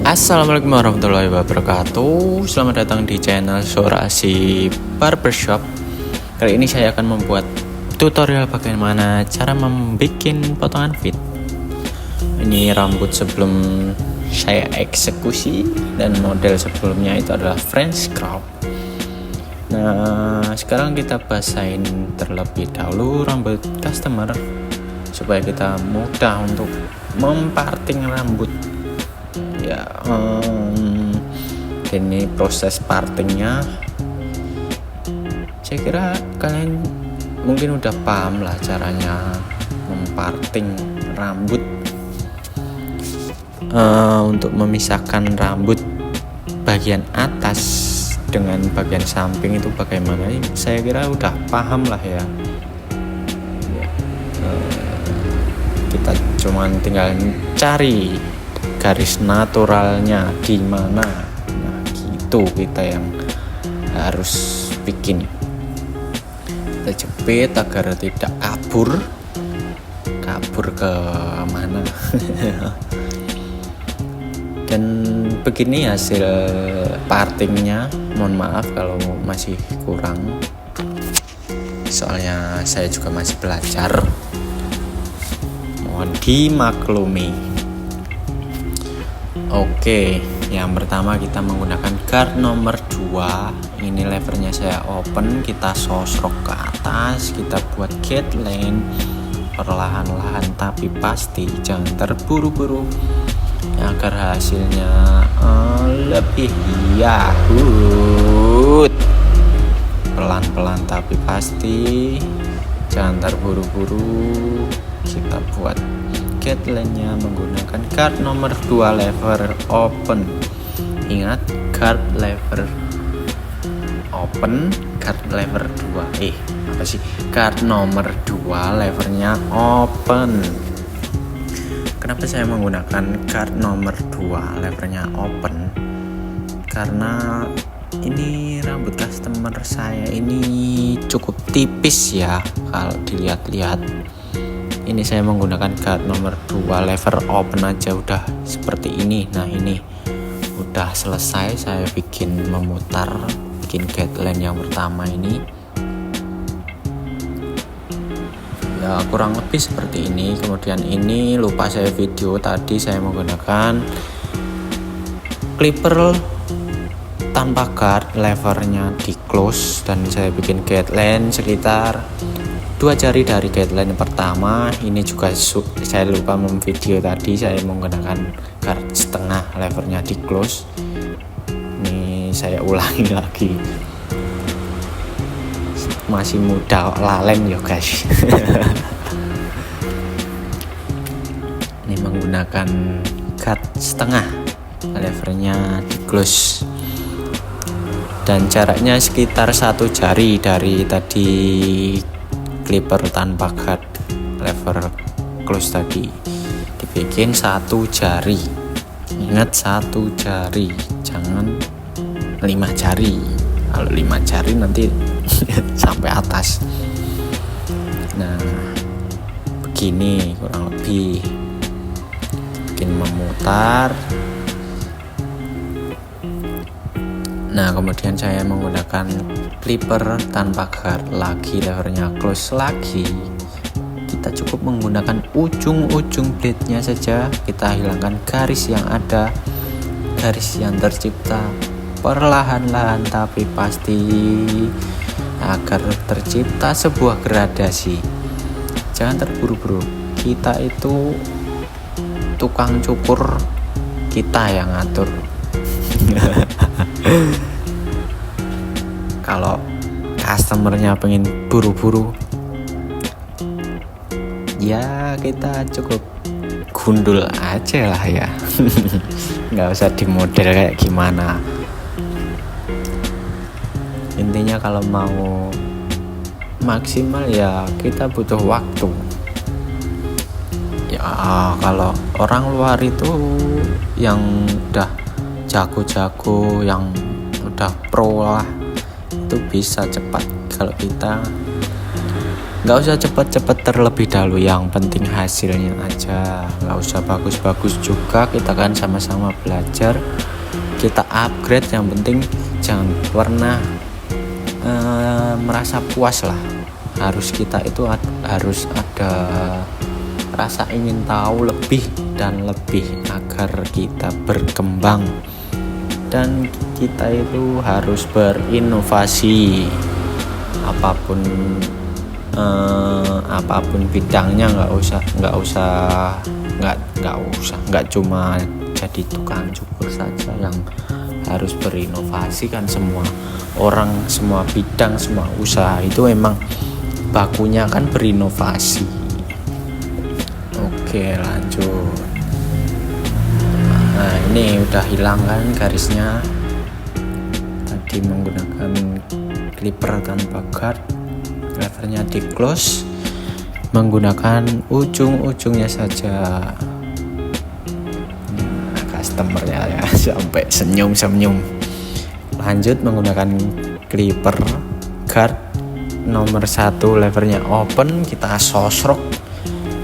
Assalamualaikum warahmatullahi wabarakatuh. Selamat datang di channel Sorasi Barbershop. Kali ini saya akan membuat tutorial bagaimana cara membuat potongan fade. Ini rambut sebelum saya eksekusi, dan model sebelumnya itu adalah French crop. Nah, sekarang kita basahin terlebih dahulu rambut customer supaya kita mudah untuk memparting rambut. Ya, ini proses partingnya. Saya kira kalian mungkin udah paham lah caranya memparting rambut. Untuk memisahkan rambut bagian atas dengan bagian samping itu bagaimana? Saya kira udah paham lah ya. Kita cuman tinggal cari garis naturalnya di mana. Nah, gitu kita yang harus bikin. Kita jepit agar tidak kabur ke mana. Dan begini hasil partingnya. Mohon maaf kalau masih kurang, soalnya saya juga masih belajar. Mohon dimaklumi. Oke, yang pertama kita menggunakan guard nomor 2. Ini levernya saya open, kita sosrok ke atas, kita buat guideline perlahan-lahan tapi pasti, jangan terburu-buru agar hasilnya lebih yahut. Pelan-pelan tapi pasti, jangan terburu-buru. Kita buat guideline-nya menggunakan guard nomor 2 lever open. Ingat, guard lever open, guard lever 2. Guard nomor 2 levernya open. Kenapa saya menggunakan guard nomor 2 levernya open? Karena ini rambut customer saya ini cukup tipis ya, kalau dilihat-lihat. Ini saya menggunakan guard nomor 2 lever open aja udah seperti ini. Nah, ini udah selesai saya bikin guideline yang pertama ini. Ya, kurang lebih seperti ini. Kemudian ini lupa saya video tadi, saya menggunakan clipper tanpa guard, levernya di close, dan saya bikin guideline sekitar 2 jari dari guideline pertama. Ini juga saya lupa memvideo tadi, saya menggunakan guard setengah, levernya di close. Ini saya ulangi lagi, masih muda lalen ya guys. Ini menggunakan guard setengah, levernya di close, dan jaraknya sekitar 1 jari dari tadi clipper tanpa guard lever close tadi. Dibikin 1 jari. Ingat, 1 jari, jangan 5 jari. Kalau 5 jari nanti sampai atas. Nah, begini kurang lebih. Bikin memutar. Nah, kemudian saya menggunakan clipper tanpa guard lagi, levernya close lagi. Kita cukup menggunakan ujung-ujung blade-nya saja. Kita hilangkan garis yang ada, garis yang tercipta perlahan-lahan tapi pasti, agar tercipta sebuah gradasi. Jangan terburu-buru. Kita itu tukang cukur, kita yang ngatur. Kalau customernya pengen buru-buru, ya kita cukup gundul aja lah ya. Nggak usah dimodel kayak gimana. Intinya kalau mau maksimal ya kita butuh waktu. Ya, kalau orang luar itu yang udah jago-jago, yang udah pro lah, itu bisa cepat. Kalau kita nggak usah cepet-cepet terlebih dahulu, yang penting hasilnya aja. Nggak usah bagus-bagus juga, kita kan sama-sama belajar, kita upgrade. Yang penting jangan pernah merasa puas lah. Kita itu harus ada rasa ingin tahu lebih dan lebih agar kita berkembang, dan kita itu harus berinovasi apapun bidangnya. Nggak cuma jadi tukang cukur saja yang harus berinovasi kan. Semua orang, semua bidang, semua usaha itu emang bakunya kan berinovasi. Oke, lanjut. Nah, ini udah hilang kan garisnya. Tadi menggunakan clipper tanpa guard, levernya di close, menggunakan ujung-ujungnya saja. Nah, customernya ya sampai senyum-senyum. Lanjut menggunakan clipper guard nomor 1, levernya open, kita sosrok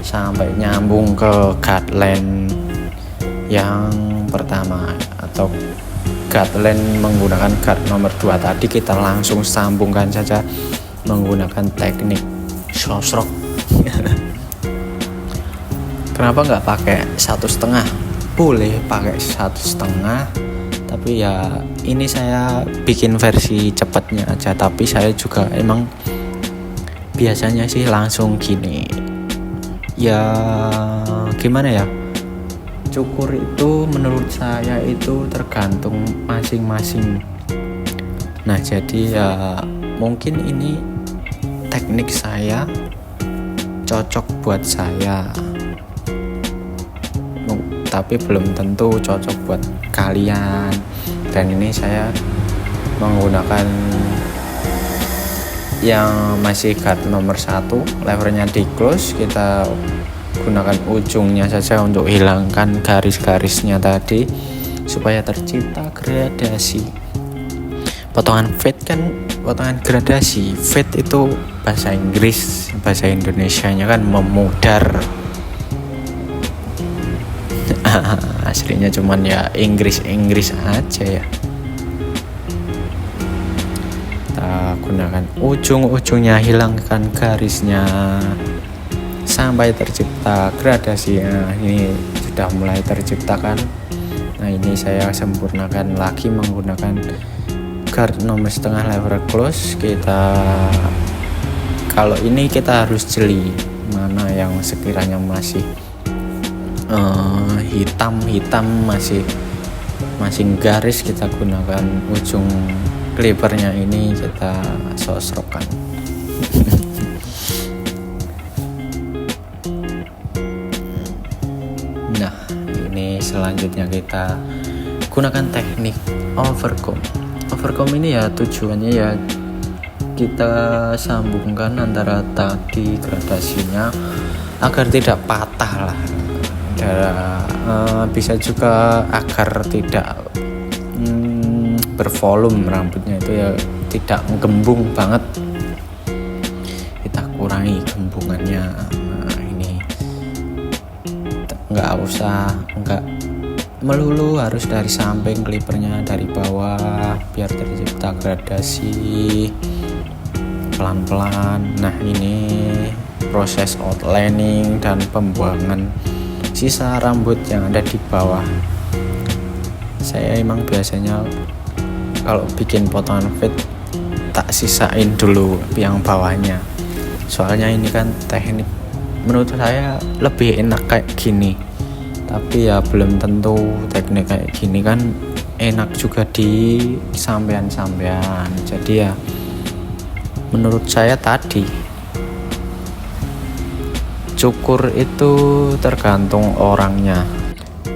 sampai nyambung ke guideline yang pertama, atau guideline menggunakan guard nomor 2 tadi kita langsung sambungkan saja menggunakan teknik sosrok. Kenapa nggak pakai 1,5? Boleh pakai 1,5, tapi ya ini saya bikin versi cepatnya aja. Tapi saya juga emang biasanya sih langsung gini. Ya gimana ya, cukur itu menurut saya itu tergantung masing-masing. Nah, jadi ya mungkin ini teknik saya cocok buat saya, tapi belum tentu cocok buat kalian. Dan ini saya menggunakan yang masih guard nomor 1, levernya di close, kita gunakan ujungnya saja untuk hilangkan garis-garisnya tadi supaya tercipta gradasi. Potongan fade kan potongan gradasi. Fade itu bahasa Inggris, bahasa Indonesianya kan memudar. Aslinya cuman ya Inggris aja ya. Kita gunakan ujung-ujungnya, hilangkan garisnya sampai tercipta gradasinya. Ini sudah mulai terciptakan. Nah, ini saya sempurnakan lagi menggunakan guard nomor 1/2 lever close. Kalau ini kita harus jeli mana yang sekiranya masih hitam masih garis, kita gunakan ujung clippernya ini kita sosrokkan. Nah, ini selanjutnya kita gunakan teknik overcomb. Overcomb ini ya tujuannya ya kita sambungkan antara tadi gradasinya agar tidak patah lah. Bisa juga agar tidak bervolume rambutnya itu ya, tidak gembung banget, kita kurangi gembungannya. Nah, ini nggak melulu harus dari samping, clippernya dari bawah biar tercipta gradasi pelan-pelan. Nah, ini proses outlining dan pembuangan sisa rambut yang ada di bawah. Saya emang biasanya kalau bikin potongan fade tak sisain dulu yang bawahnya, soalnya ini kan teknik menurut saya lebih enak kayak gini. Tapi ya belum tentu teknik kayak gini kan enak juga di sampean-sampean. Jadi ya menurut saya tadi cukur itu tergantung orangnya.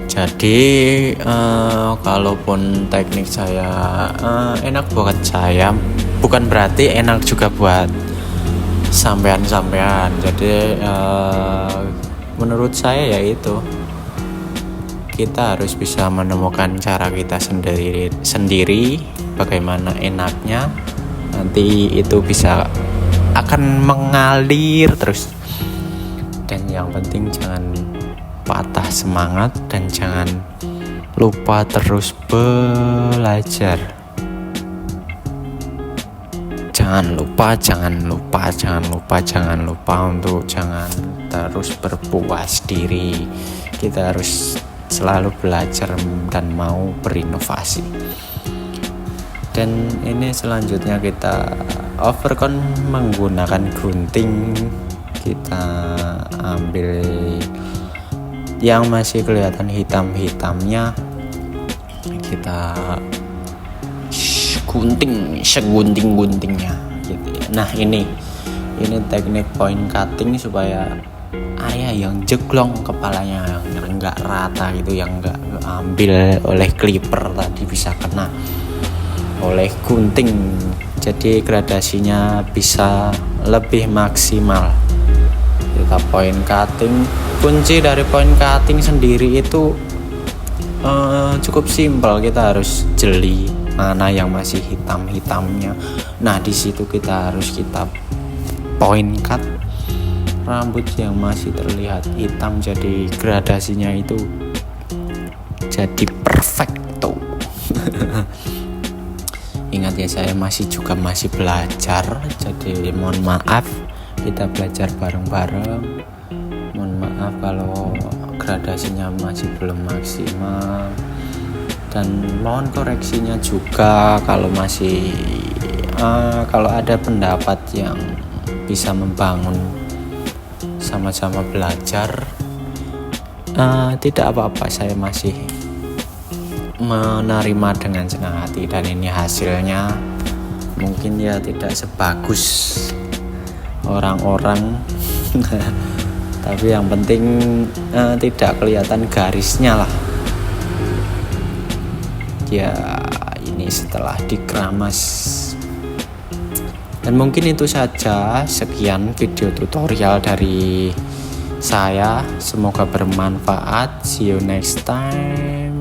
Jadi kalaupun teknik saya enak buat saya, bukan berarti enak juga buat sampean-sampean. Jadi menurut saya ya itu, kita harus bisa menemukan cara kita sendiri bagaimana enaknya. Nanti itu bisa akan mengalir terus. Dan yang penting jangan patah semangat dan jangan lupa terus belajar. Jangan lupa untuk jangan terus berpuas diri. Kita harus selalu belajar dan mau berinovasi. Dan ini selanjutnya kita overcon menggunakan gunting. Kita ambil yang masih kelihatan hitam-hitamnya, kita gunting segunting-guntingnya gitu ya. Nah ini teknik point cutting supaya area yang jeglong kepalanya yang enggak rata gitu, yang enggak ambil oleh clipper tadi bisa kena oleh gunting, jadi gradasinya bisa lebih maksimal. Kita point cutting, kunci dari point cutting sendiri itu cukup simpel. Kita harus jeli mana yang masih hitam-hitamnya. Nah di situ kita point cut rambut yang masih terlihat hitam, jadi gradasinya itu jadi perfecto. Ingat ya, saya masih belajar, jadi mohon maaf, kita belajar bareng-bareng. Mohon maaf kalau gradasinya masih belum maksimal, dan mohon koreksinya juga kalau ada pendapat yang bisa membangun sama-sama belajar. Tidak apa-apa, saya masih menerima dengan senang hati, dan ini hasilnya mungkin ya tidak sebagus orang-orang tapi yang penting tidak kelihatan garisnya lah ya. Ini setelah dikeramas. Dan mungkin itu saja, sekian video tutorial dari saya, semoga bermanfaat. See you next time,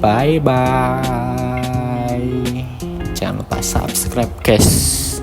bye bye. Jangan lupa subscribe guys.